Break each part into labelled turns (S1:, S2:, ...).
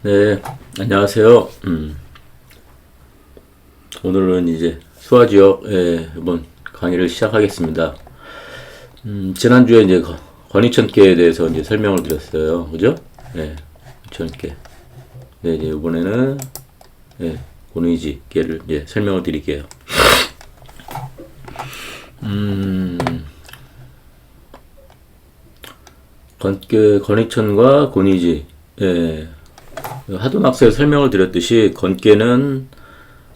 S1: 네, 안녕하세요. 오늘은 이제 수화지역의 이번 강의를 시작하겠습니다. 지난주에 이제 권위천계에 대해서 이제 설명을 드렸어요. 그죠? 네, 권위천계. 네, 이제 이번에는, 네, 권위지계를 이제 설명을 드릴게요. 권위천과 권위지. 예, 하도낙서에 설명을 드렸듯이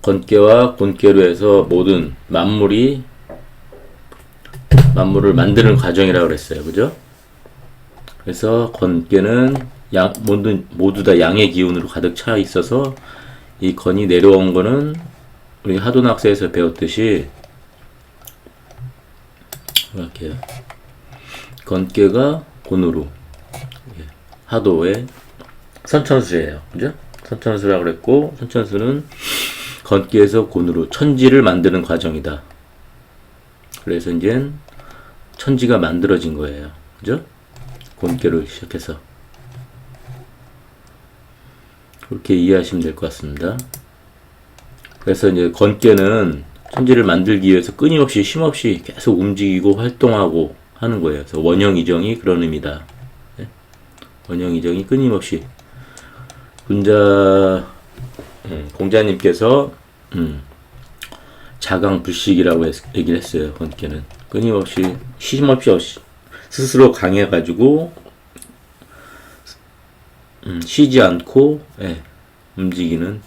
S1: 건계와 곤계로 해서 모든 만물을 만드는 과정이라고 그랬어요. 그죠? 그래서 건계는 모두 다 양의 기운으로 가득 차 있어서 이 건이 내려온 거는 우리 하도낙서에서 배웠듯이 이렇게 건계가 곤으로 하도의 선천수예요. 그죠? 선천수라고 그랬고, 선천수는 건기에서 곤으로 천지를 만드는 과정이다. 그래서 이제 천지가 만들어진 거예요. 그죠? 곤계로 시작해서. 그렇게 이해하시면 될 것 같습니다. 그래서 이제 건계는 천지를 만들기 위해서 끊임없이 쉼없이 계속 움직이고 활동하고 하는 거예요. 그래서 원형이정이 그런 의미다. 네? 원형이정이 끊임없이 공자님께서 자강불식이라고 얘기를 했어요. 건께는 끊임없이 쉼없이 스스로 강해가지고 쉬지 않고 움직이는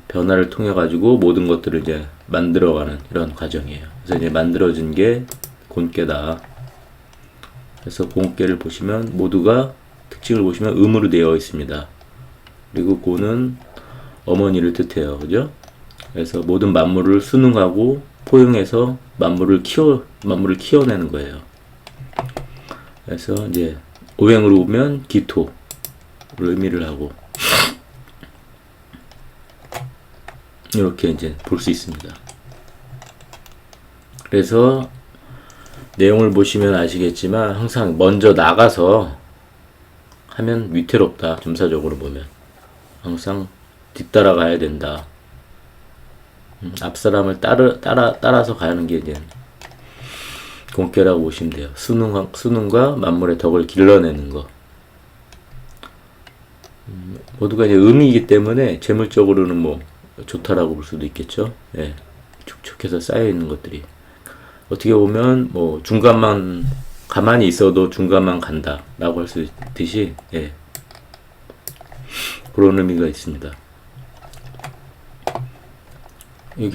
S1: 변화를 통해 가지고 모든 것들을 이제 만들어가는 이런 과정이에요. 그래서 이제 만들어진 게 곤께다. 그래서 곤께를 보시면 모두가 특징을 보시면 음으로 되어 있습니다. 그리고 고는 어머니를 뜻해요. 그죠? 그래서 모든 만물을 순응하고 포용해서 만물을 키워내는 거예요. 그래서 이제 오행으로 보면 기토를 의미를 하고 이렇게 이제 볼 수 있습니다. 그래서 내용을 보시면 아시겠지만 항상 먼저 나가서 하면 위태롭다. 점사적으로 보면 항상 뒤따라가야 된다. 앞사람을 따라서 가는 게 이제 공께라고 보시면 돼요. 수능과 만물의 덕을 길러내는 거. 모두가 이제 음이기 때문에 재물적으로는 뭐 좋다라고 볼 수도 있겠죠. 예. 축축해서 쌓여 있는 것들이 어떻게 보면 뭐 중간만 가만히 있어도 중간만 간다라고 할 수 있듯이 그런 의미가 있습니다. 이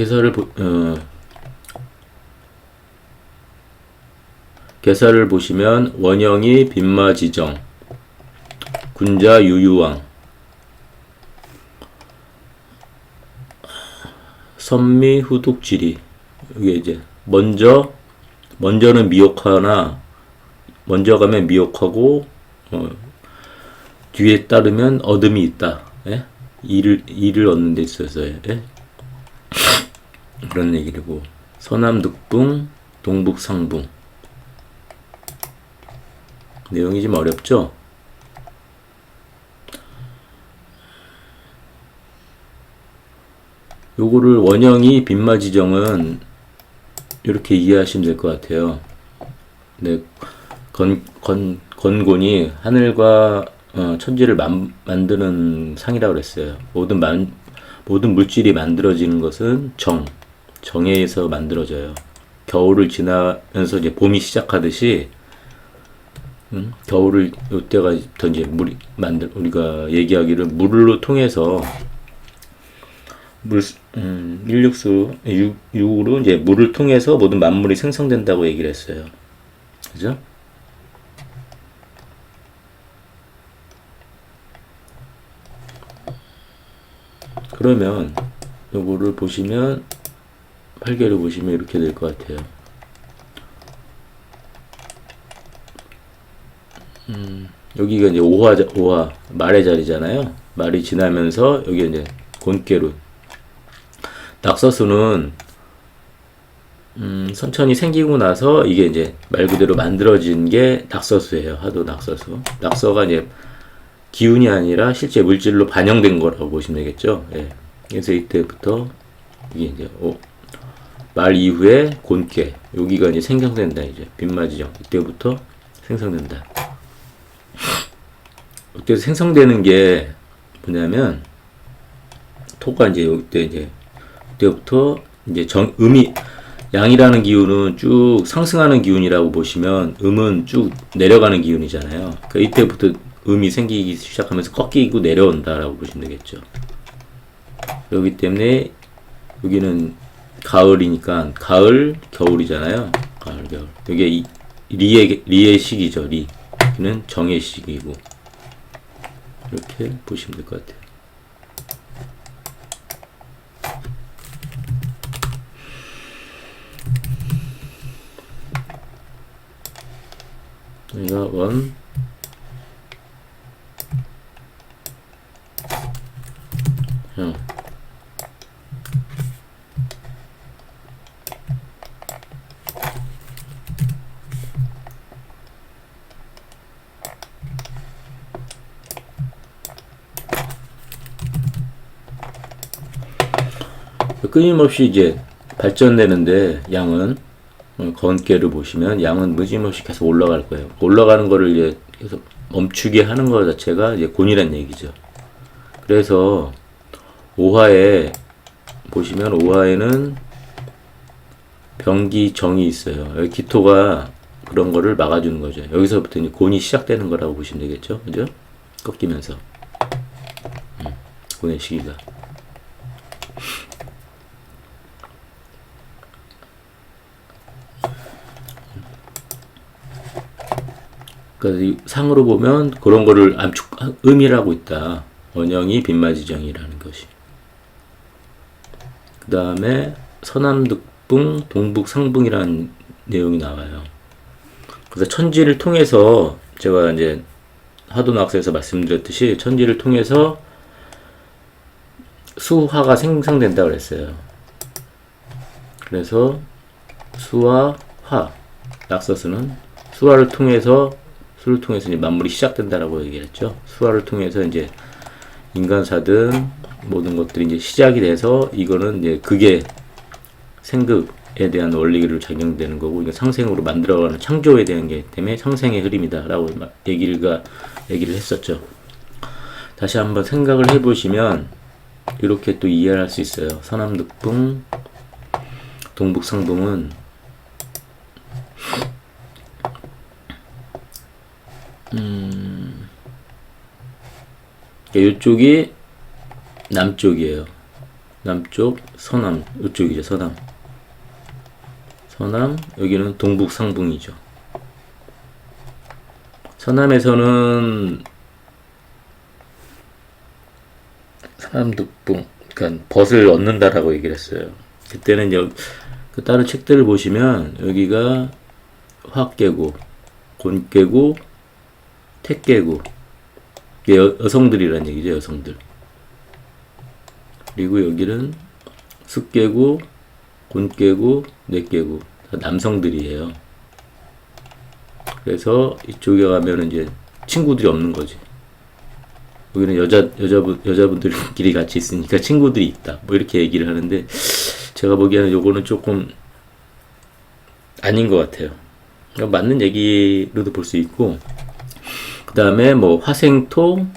S1: 개사를 보시면 원영이 빈마지정, 군자 유유왕, 선미 후독지리. 이게 이제 먼저는 미혹하나 먼저 가면 미혹하고 뒤에 따르면 얻음이 있다. 예? 이를 얻는 데 있어서요. 예? 그런 얘기고 서남득붕 동북상붕. 내용이 좀 어렵죠? 요거를 원형이 빈마지정은 이렇게 이해하시면 될 것 같아요. 네, 건곤이 하늘과 천지를 만드는 상이라고 그랬어요. 모든 물질이 만들어지는 것은 정에서 만들어져요. 겨울을 지나면서 이제 봄이 시작하듯이 겨울을 이때가부터 이제 우리가 얘기하기를 물로 통해서 육으로 이제 물을 통해서 모든 만물이 생성된다고 얘기를 했어요. 그죠? 그러면 요거를 보시면 8개를 보시면 이렇게 될 것 같아요. 여기가 이제 오화 말의 자리잖아요. 말이 지나면서 여기 이제 곤께로 낙서수는 선천이 생기고 나서 이게 이제 말 그대로 만들어진 게 낙서수예요. 하도 낙서수. 낙서가 이제 기운이 아니라 실제 물질로 반영된 거라고 보시면 되겠죠. 예. 그래서 이때부터 이게 이제 말 이후에 곤괴 여기가 이제 생성된다. 이제 빈마지정 이때부터 생성된다. 이때 생성되는 게 뭐냐면 토가 이제 이때부터 이제 음이 양이라는 기운은 쭉 상승하는 기운이라고 보시면 음은 쭉 내려가는 기운이잖아요. 그러니까 이때부터 음이 생기기 시작하면서 꺾이고 내려온다라고 보시면 되겠죠. 그렇기 때문에 여기는 가을이니까 가을 겨울이잖아요. 가을 겨울. 이게 리의 시기죠. 리. 여기는 정의 시기고 이렇게 보시면 될 것 같아요. 여기가 원, 형. 끊임없이 이제 발전되는데 양은 건계를 보시면 양은 무짐없이 계속 올라갈 거예요. 올라가는 거를 이제 계속 멈추게 하는 것 자체가 이제 곤이란 얘기죠. 그래서 오화에 보시면 오화에는 병기 정이 있어요. 여기 기토가 그런 거를 막아주는 거죠. 여기서부터 이제 곤이 시작되는 거라고 보시면 되겠죠. 그죠? 꺾이면서 곤의 시기가. 그러니까 이 상으로 보면 그런 거를 의미하고 있다. 원형이 빈마지정이라는 것이. 그 다음에 서남득붕, 동북상붕이라는 내용이 나와요. 그래서 천지를 통해서 제가 이제 하도낙서에서 말씀드렸듯이 천지를 통해서 수화가 생성된다고 그랬어요. 그래서 수와 화, 낙서스는 수화를 통해서 이제 만물이 시작된다라고 얘기했죠. 수화를 통해서 이제 인간사든 모든 것들이 이제 시작이 돼서 이거는 이제 그게 생극에 대한 원리를 작용되는 거고 이게 상생으로 만들어가는 창조에 대한 게 때문에 상생의 흐름이다라고 얘기를 했었죠. 다시 한번 생각을 해보시면 이렇게 또 이해할 수 있어요. 서남득붕, 동북상붕은 이쪽이 남쪽이에요. 남쪽, 서남, 이쪽이죠. 서남. 여기는 동북상붕이죠. 서남에서는 서남득붕, 그러니까 벗을 얻는다라고 얘기를 했어요. 그때는 이제 그 다른 책들을 보시면 여기가 화 깨고, 곤 깨고, 태 깨고, 여성들이란 얘기죠. 여성들. 그리고 여기는 수 깨고, 곤 깨고, 뇌 깨고 다 남성들이에요. 그래서 이쪽에 가면은 이제 친구들이 없는 거지. 여기는 여자분들끼리 같이 있으니까 친구들이 있다. 뭐 이렇게 얘기를 하는데 제가 보기에는 요거는 조금 아닌 것 같아요. 맞는 얘기로도 볼 수 있고, 그 다음에 뭐 화생토,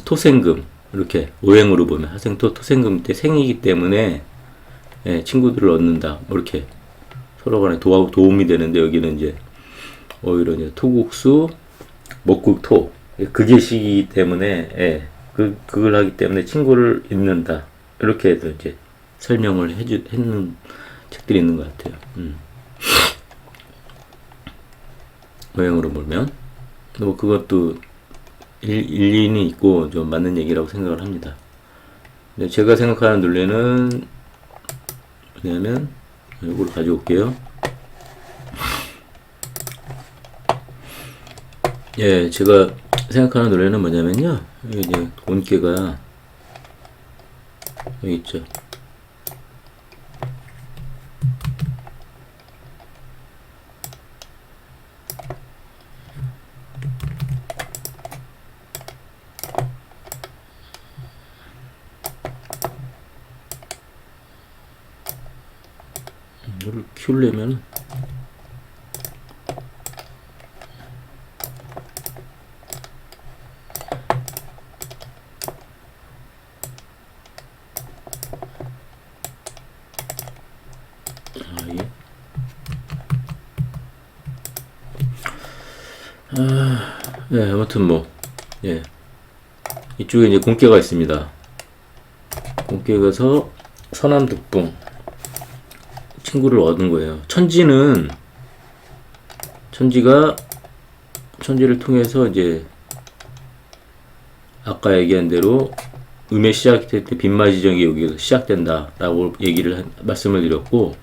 S1: 토생금 이렇게 오행으로 보면 화생토, 토생금 때 생이기 때문에 친구들을 얻는다. 뭐 이렇게 서로 간에 도움이 되는데 여기는 이제 오히려 이제 토국수, 목국토 그게 시기 때문에 그걸 하기 때문에 친구를 잇는다. 이렇게 해서 이제 설명을 했는 책들이 있는 것 같아요. 오행으로 보면 뭐 그것도 일리는 있고 좀 맞는 얘기라고 생각을 합니다. 근데 제가 생각하는 논리는 뭐냐면 이걸 가져올게요. 제가 생각하는 논리는 뭐냐면요. 여기 이제 온계가 여기 있죠. 키우려면 네, 아무튼 뭐, 예. 이쪽에 이제 공개가 있습니다. 공개가서 서남득붕 친구를 얻은 거예요. 천지를 통해서 이제 아까 얘기한 대로 음의 시작될 때 빈마지정이 여기서 시작된다 라고 말씀을 드렸고,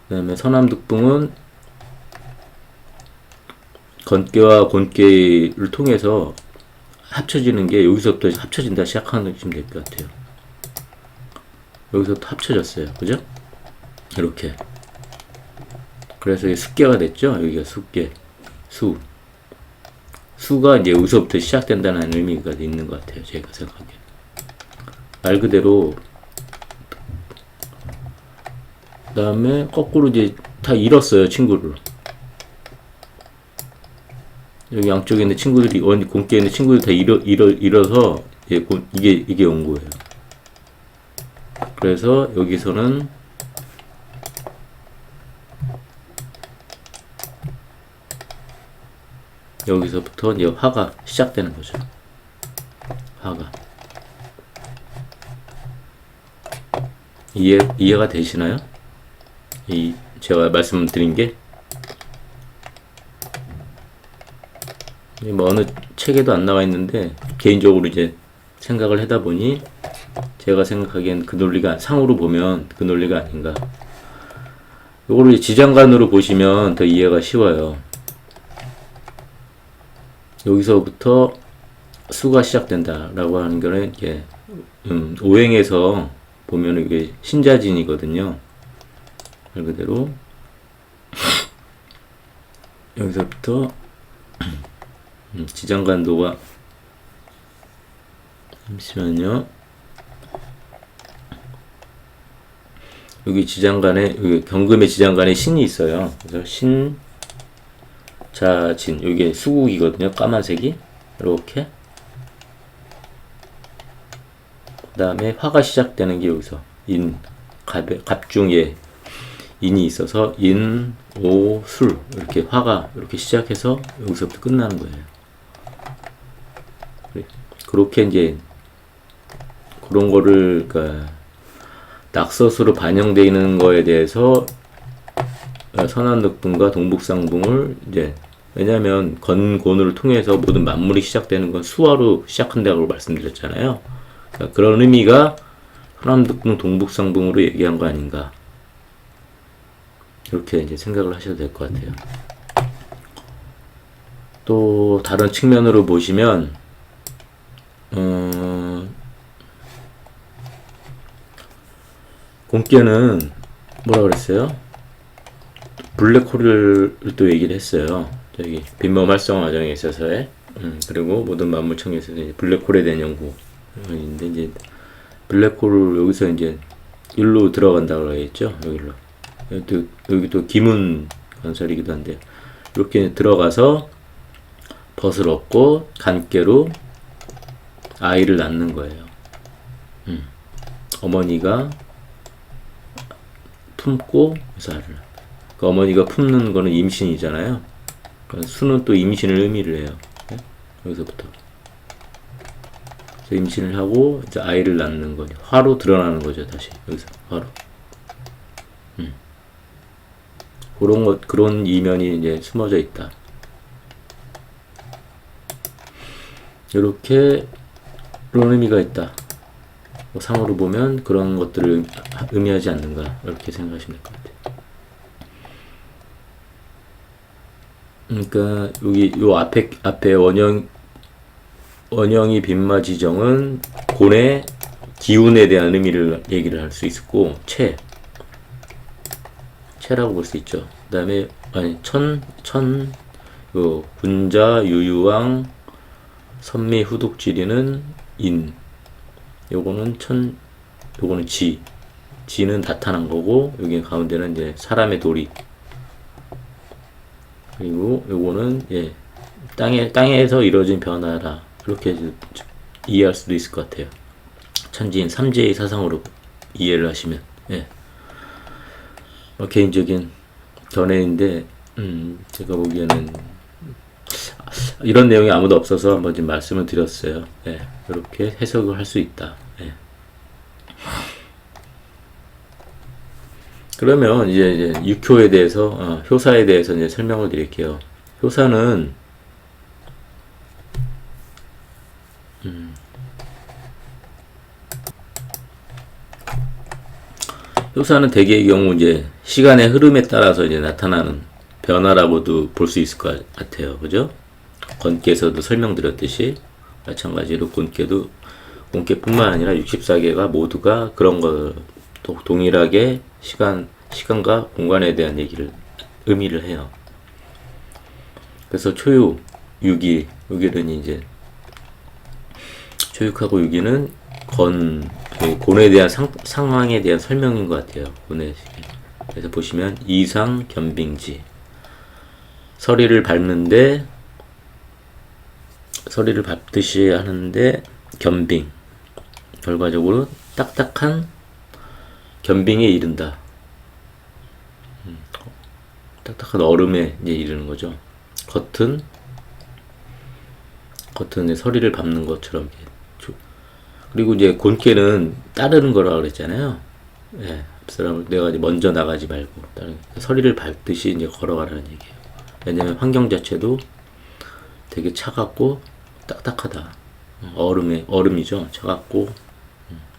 S1: 그 다음에 서남득붕은 건깨와 곤깨를 통해서 합쳐지는 게 여기서부터 합쳐진다 시작하는 느낌 될 것 같아요. 여기서부터 합쳐졌어요. 그죠? 이렇게. 그래서 이게 숫개가 됐죠? 여기가 숫개. 수가 이제 여기서부터 시작된다는 의미가 있는 것 같아요. 제가 생각하기에. 말 그대로. 그 다음에 거꾸로 이제 다 잃었어요. 친구를. 여기 양쪽에 있는 친구들이, 공개에 있는 친구들이 다 잃어서, 이게 온 거예요. 그래서 여기서는, 여기서부터 이제 화가 시작되는 거죠. 화가. 이해가 되시나요? 제가 말씀드린 게? 뭐 어느 책에도 안 나와 있는데 개인적으로 이제 생각을 하다 보니 제가 생각하기엔 그 논리가 상으로 보면 그 논리가 아닌가. 요거를 지장간으로 보시면 더 이해가 쉬워요. 여기서부터 수가 시작된다라고 하는 거는 이게 오행에서 보면 이게 신자진이거든요. 말 그대로 여기서부터 지장간도가, 잠시만요. 여기 지장간에, 여기 경금의 지장간에 신이 있어요. 그래서 신, 자, 진. 여기 수국이거든요. 까만색이. 이렇게. 그 다음에 화가 시작되는 게 여기서 갑중에 인이 있어서 인, 오, 술. 이렇게 화가 이렇게 시작해서 여기서부터 끝나는 거예요. 그렇게 이제 그런 거를 그러니까 낙서수로 반영되어 있는 거에 대해서 서남득붕과 동북상붕을 이제, 왜냐하면 건곤을 통해서 모든 만물이 시작되는 건 수화로 시작한다고 말씀드렸잖아요. 그러니까 그런 의미가 서남득붕 동북상붕으로 얘기한 거 아닌가, 이렇게 이제 생각을 하셔도 될 것 같아요. 또 다른 측면으로 보시면 공깨는 뭐라 그랬어요? 블랙홀을 또 얘기를 했어요. 저기 빈몸 활성화 과정에 있어서의 그리고 모든 만물 청에서 블랙홀에 대한 연구인데, 이제 블랙홀을 여기서 이제 일로 들어간다고 하겠죠. 여기 또 기문 건설이기도 한데, 이렇게 들어가서 벗을 얻고 간깨로 아이를 낳는 거예요. 어머니가 품고 의사를. 그 어머니가 품는 거는 임신이잖아요. 그러니까 수는 또 임신을 의미를 해요. 네? 여기서부터. 그래서 임신을 하고 이제 아이를 낳는 거죠. 화로 드러나는 거죠. 다시 여기서 화로. 그런 이면이 이제 숨어져 있다. 이렇게 그런 의미가 있다. 상으로 보면 그런 것들을 의미하지 않는가, 이렇게 생각하시면 될 것 같아요. 그러니까 여기 요 앞에 원형이 빈마지정은 곤의 기운에 대한 의미를 얘기를 할 수 있고, 체라고 볼 수 있죠. 그 다음에 군자 유유왕 선미 후독지리는 인, 요거는 지, 지는 나타난 거고, 여기 가운데는 이제 사람의 도리. 그리고 요거는 예, 땅에서 이루어진 변화라. 이렇게 이해할 수도 있을 것 같아요. 천지인 삼재의 사상으로 이해를 하시면, 예. 개인적인 견해인데, 제가 보기에는 이런 내용이 아무도 없어서 한번 좀 말씀을 드렸어요. 예, 이렇게 해석을 할 수 있다. 예. 그러면 이제 육효에 대해서, 효사에 대해서 이제 설명을 드릴게요. 효사는 효사는 대개의 경우 이제 시간의 흐름에 따라서 이제 나타나는 변화라고도 볼 수 있을 것 같아요. 그죠? 건께서도 설명드렸듯이 마찬가지로 곤께뿐만 아니라 64개가 모두가 그런 거 동일하게 시간과 공간에 대한 의미를 해요. 그래서 초육, 유기, 여기는 이제 초육하고 유기는 곤에 대한 상황에 대한 설명인 것 같아요. 그래서 보시면 이상 겸빙지, 서리를 밟듯이 하는데 겸빙, 결과적으로 딱딱한 겸빙에 이른다. 딱딱한 얼음에 이제 이르는 거죠. 겉은 서리를 밟는 것처럼. 그리고 이제 곤께는 따르는 거라고 그랬잖아요. 예, 앞사람을 내가 이제 먼저 나가지 말고 서리를 밟듯이 이제 걸어가라는 얘기예요. 왜냐면 환경 자체도 되게 차갑고 딱딱하다. 얼음이죠. 차갑고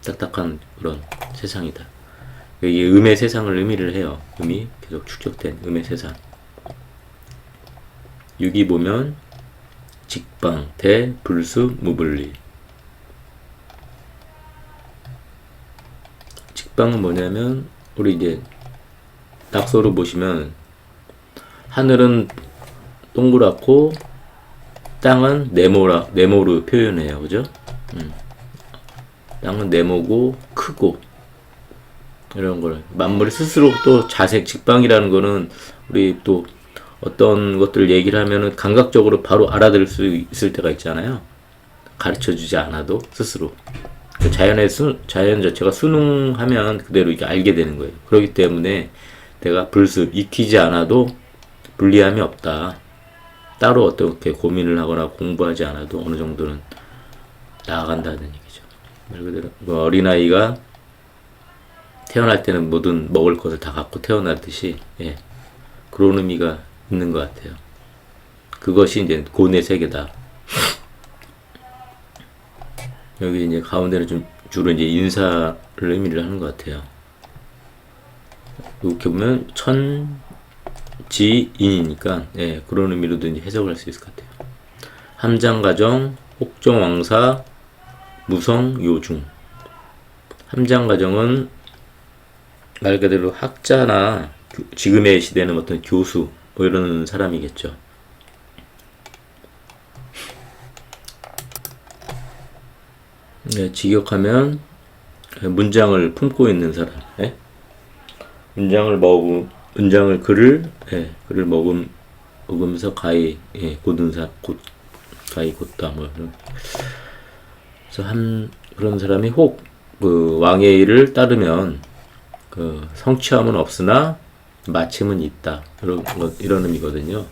S1: 딱딱한 그런 세상이다. 이게 음의 세상을 의미를 해요. 음이 계속 축적된 음의 세상. 육이 보면 직방, 대, 불수, 무불리. 직방은 뭐냐면 우리 이제 낙서로 보시면 하늘은 동그랗고 땅은 네모로 표현해요. 그죠? 땅은 네모고 크고 이런 거를 만물이 스스로 또 직방이라는 거는 우리 또 어떤 것들을 얘기를 하면은 감각적으로 바로 알아들을 수 있을 때가 있잖아요. 가르쳐 주지 않아도 스스로. 자연 자체가 순응하면 그대로 이게 알게 되는 거예요. 그렇기 때문에 내가 익히지 않아도 불리함이 없다. 따로 어떻게 고민을 하거나 공부하지 않아도 어느 정도는 나아간다는 얘기죠. 말 그대로 어린아이가 태어날 때는 모든 먹을 것을 다 갖고 태어나듯이, 예, 그런 의미가 있는 것 같아요. 그것이 이제 곤의 세계다. 여기 이제 가운데는 좀 주로 이제 인사를 의미를 하는 것 같아요. 이렇게 보면 천지인이니까, 예, 그런 의미로도 이제 해석을 할 수 있을 것 같아요. 함장가정, 혹정왕사, 무성요중. 함장가정은 말 그대로 학자나 지금의 시대는 어떤 교수 뭐 이런 사람이겠죠. 네, 직역하면 문장을 품고 있는 사람. 예? 글을 먹으면서 가히, 예, 가히 곧다 뭐 이런. 그래서 그런 사람이 그 왕의 일을 따르면 그 성취함은 없으나 마침은 있다. 이런 의미거든요.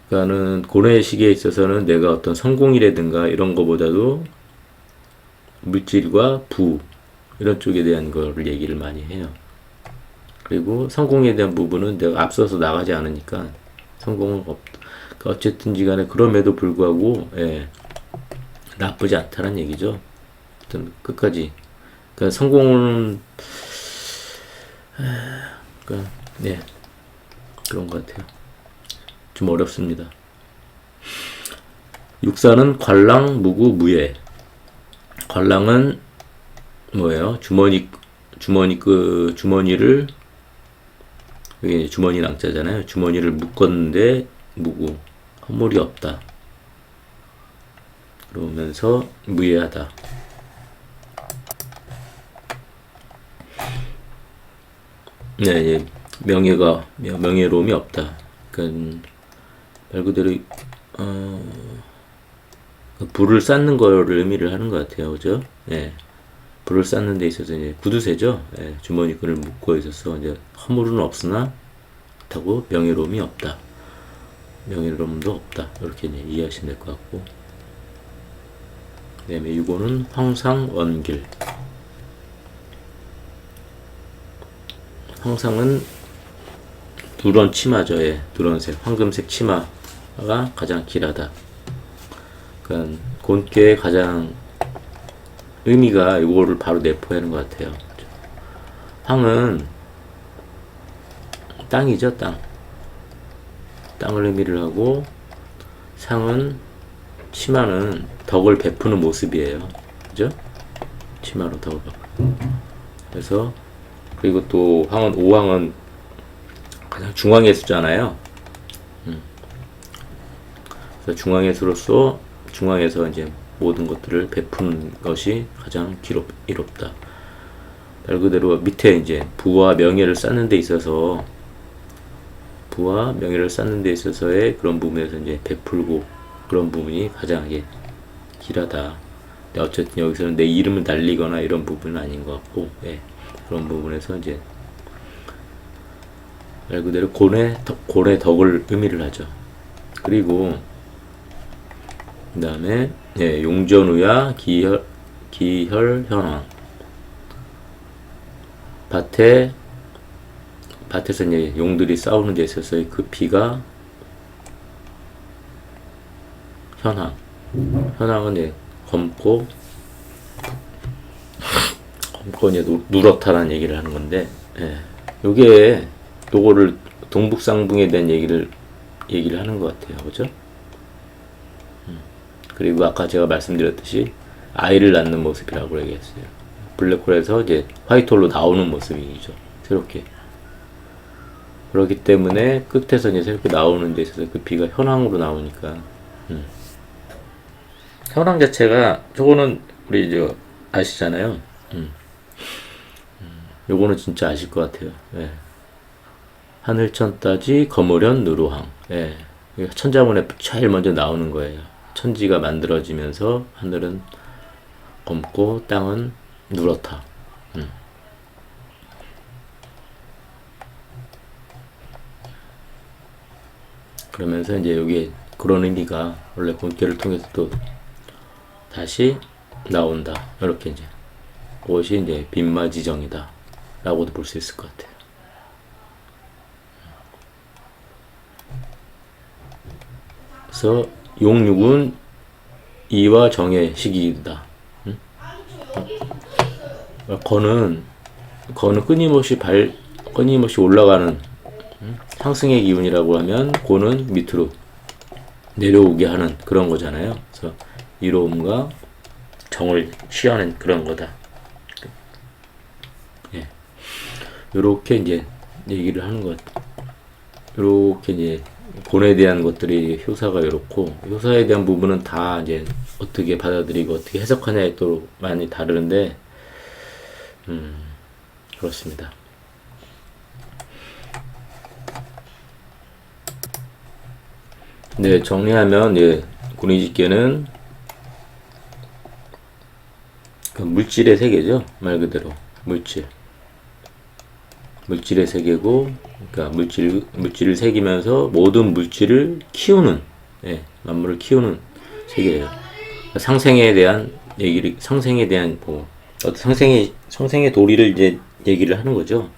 S1: 그러니까는 고뇌의 시기에 있어서는 내가 어떤 성공이라든가 이런 거보다도 물질과 부 이런 쪽에 대한 거를 얘기를 많이 해요. 그리고 성공에 대한 부분은 내가 앞서서 나가지 않으니까 성공은 없다. 그러니까 어쨌든지 간에 그럼에도 불구하고, 예, 나쁘지 않다는 얘기죠. 하여튼 끝까지. 그러니까 성공은 네, 그런 것 같아요. 좀 어렵습니다. 육사는 관랑, 무구, 무예. 관랑은 뭐예요? 주머니를, 여기 주머니 낭자잖아요. 주머니를 묶었는데 무구, 허물이 없다. 그러면서 무예하다. 네, 예, 명예로움이 없다. 그러니까 말 그대로 불을 쌓는 거를 의미를 하는 것 같아요, 그죠? 예, 불을 쌓는 데 있어서 이제 구두쇠죠. 예, 주머니끈을 묶고 있어서 이제 허물은 없으나 그렇다고 명예로움이 없다. 명예로움도 없다. 이렇게 이제 이해하시면 될 것 같고. 그 다음에 이거는 황상원길. 황상은 누런 치마죠. 예, 누런색, 황금색 치마가 가장 길하다. 그러니까 곤께의 가장 의미가 이거를 바로 내포하는 것 같아요. 황은 땅이죠, 땅. 땅을 의미를 하고, 상은, 치마는 덕을 베푸는 모습이에요. 그죠? 치마로 덕을 베푸는. 그래서, 그리고 또, 황은, 오황은 가장 중앙에 서잖아요. 그래서 중앙에서 이제 모든 것들을 베푸는 것이 가장 이롭다. 말 그대로 밑에 이제 부와 명예를 쌓는 데 있어서의 그런 부분에서 이제 베풀고 그런 부분이 가장 길하다. 근데 어쨌든 여기서는 내 이름을 날리거나 이런 부분은 아닌 것 같고, 예, 그런 부분에서 이제 말 그대로 곤의 덕을 의미를 하죠. 그리고 그 다음에 예, 용전우야 기혈현황. 밭에서 이제 용들이 싸우는 데 있어서의 그 피가 현황은 이제 검고 이제 누렇다라는 얘기를 하는 건데, 예, 요거를 동북상붕에 대한 얘기를 하는 것 같아요, 그죠? 그리고 아까 제가 말씀드렸듯이 아이를 낳는 모습이라고 얘기했어요. 블랙홀에서 이제 화이트홀로 나오는 모습이죠, 새롭게. 그렇기 때문에 끝에서 이제 새롭게 나오는 데 있어서 그 비가 현황으로 나오니까, 현황 자체가, 저거는 우리 이제 아시잖아요. 요거는 진짜 아실 것 같아요. 예. 하늘천 따지 거무련 누루항. 예. 천자문에 제일 먼저 나오는 거예요. 천지가 만들어지면서 하늘은 검고 땅은 누렇다. 그러면서 이제 여기 그런 의미가 원래 본계를 통해서 또 다시 나온다. 이렇게 이제 그것이 이제 빈마지정이다 라고도 볼 수 있을 것 같아요. 그래서 용육은 이와 정의 시기이다. 거는 끊임없이 올라가는 상승의 기운이라고 하면, 고는 밑으로 내려오게 하는 그런 거잖아요. 그래서 이로움과 정을 시하는 그런 거다. 예. 요렇게 이제 얘기를 하는 것. 요렇게 이제 곤에 대한 것들이 효사가 이렇고, 효사에 대한 부분은 다 이제 어떻게 받아들이고 어떻게 해석하냐에 또 많이 다르는데, 그렇습니다. 네, 정리하면, 예, 군의집계는 그 물질의 세계죠. 말 그대로 물질의 세계고, 그러니까 물질을 새기면서 모든 물질을 키우는, 예, 만물을 키우는 세계예요. 상생에 대한 뭐 상생의 도리를 이제 얘기를 하는 거죠.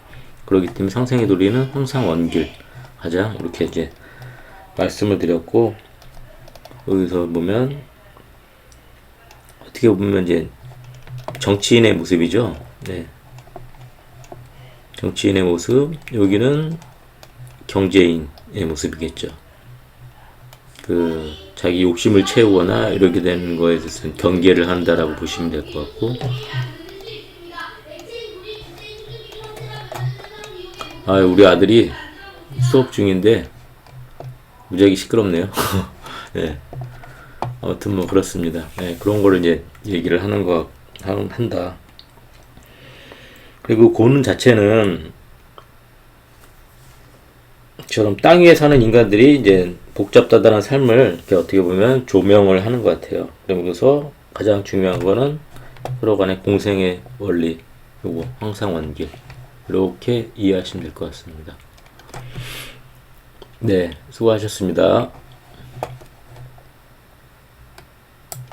S1: 그렇기 때문에 상생의 도리는 항상 원길 가장 이렇게 이제 말씀을 드렸고, 여기서 보면 어떻게 보면 이제 정치인의 모습이죠. 네. 정치인의 모습, 여기는 경제인의 모습이겠죠. 그 자기 욕심을 채우거나 이렇게 되는 거에 대해서는 경계를 한다라고 보시면 될 것 같고, 우리 아들이 수업 중인데 무지하게 시끄럽네요. 네. 아무튼 뭐 그렇습니다. 네, 그런 거를 이제 얘기를 한다. 그리고 고는 자체는 처럼 땅 위에 사는 인간들이 이제 복잡다단한 삶을 이렇게 어떻게 보면 조명을 하는 것 같아요. 그러면서 가장 중요한 거는 서로 간의 공생의 원리, 요거 항상 원길, 이렇게 이해하시면 될 것 같습니다. 네, 수고하셨습니다.